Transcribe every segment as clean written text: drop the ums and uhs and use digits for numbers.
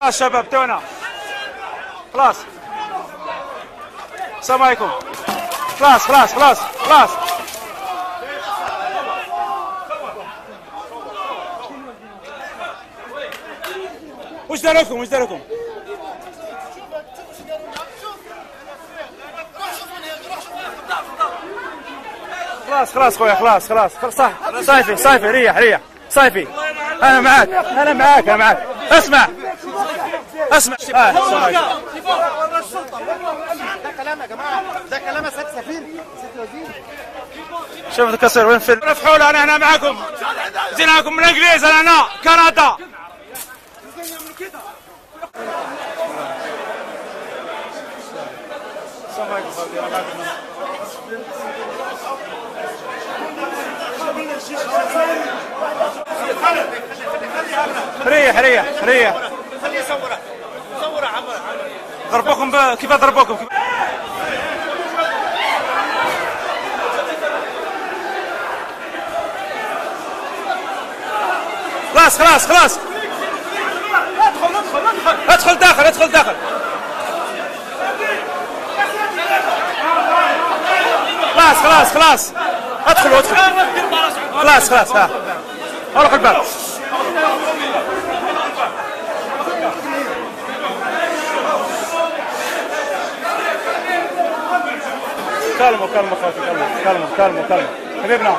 خلاص شباب تونا خلاص. السلام عليكم. خلاص خلاص خلاص خلاص. وش داركم وش داركم؟ خلاص خلاص خويا خلاص خلاص صح. صايفي صايفي ريح ريح صايفي. انا معاك انا معاك انا معاك. اسمع اسمع. السلام عليكم. ده كلام يا جماعه، ده كلام يا سيد سفير سيد وزير. شوف الكسر وين في رفحوا انا هنا معاكم. جيناكم من الانجليز انا هنا كندا. السلام عليكم. ريح ريح ريح. خليه يصوره صوره عمر. ضربوكم كيف ضربوكم؟ خلاص خلاص خلاص. ادخل ادخل ادخل ادخل داخل ادخل داخل. خلاص خلاص خلاص ادخلوا ادخلوا. خلاص خلاص ها اروح الباب. كلموا كلموا خوتي كلموا كلموا كلموا حبيبنا.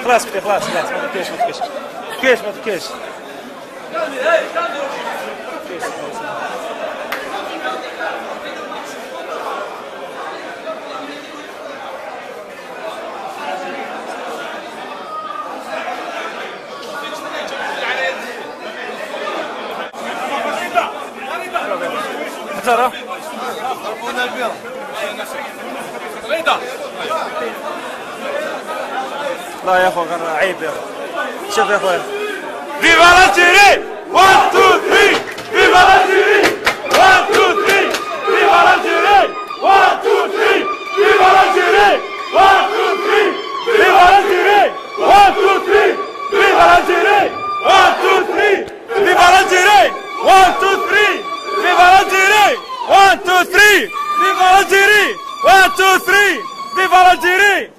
خلاص بدي خلاص خلاص ما تبكيش ما تبكيش تبكيش ما تبكيش. ترى لا يا اخوان عيب يا اخوان. شوف يا اخوان. فيفا الجيري 1 2 3. فيفا الجيري 1 2 3. فيفا الجيري 1 2 3. فيفا الجيري 1 2 3. فيفا الجيري 1 2 3. فيفا الجيري 1 2 3. فيفا الجيري 1 2 3. فيفا الجيري 1 2 3. فيفا الجيري 1 2 3. فيفا الجيري